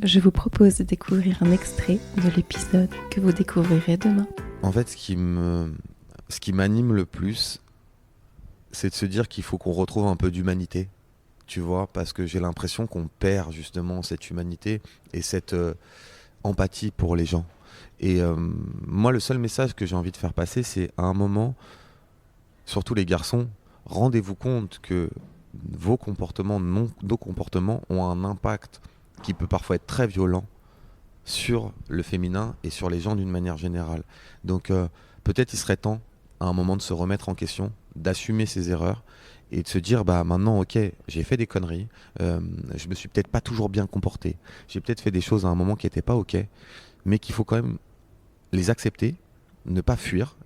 Je vous propose de découvrir un extrait de l'épisode que vous découvrirez demain. En fait, ce qui m'anime le plus, c'est de se dire qu'il faut qu'on retrouve un peu d'humanité, tu vois, parce que j'ai l'impression qu'on perd justement cette humanité et cette empathie pour les gens. Et moi, le seul message que j'ai envie de faire passer, c'est à un moment, surtout les garçons, rendez-vous compte que vos comportements, nos comportements ont un impact qui peut parfois être très violent sur le féminin et sur les gens d'une manière générale. Donc peut-être il serait temps à un moment de se remettre en question, d'assumer ses erreurs et de se dire bah maintenant ok, j'ai fait des conneries, je me suis peut-être pas toujours bien comporté, j'ai peut-être fait des choses à un moment qui n'étaient pas ok, mais qu'il faut quand même les accepter, ne pas fuir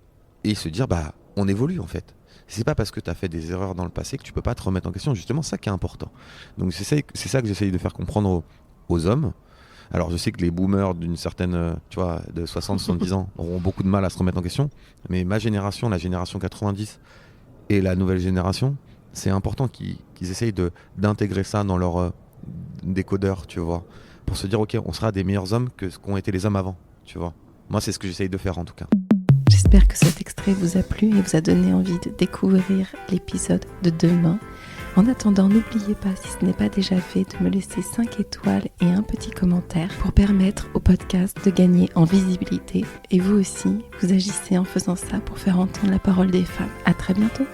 et se dire bah on évolue en fait. C'est pas parce que tu as fait des erreurs dans le passé que tu peux pas te remettre en question, justement ça qui est important. Donc c'est ça que j'essaye de faire comprendre aux hommes. Alors je sais que les boomers d'une certaine, tu vois, de 60-70 ans auront beaucoup de mal à se remettre en question, mais ma génération, la génération 90 et la nouvelle génération, c'est important qu'ils essayent d'intégrer ça dans leur décodeur, tu vois, pour se dire ok, on sera des meilleurs hommes que ce qu'ont été les hommes avant, tu vois. Moi c'est ce que j'essaye de faire en tout cas. J'espère que cet extrait vous a plu et vous a donné envie de découvrir l'épisode de demain. En attendant, n'oubliez pas, si ce n'est pas déjà fait, de me laisser 5 étoiles et un petit commentaire pour permettre au podcast de gagner en visibilité. Et vous aussi, vous agissez en faisant ça pour faire entendre la parole des femmes. À très bientôt.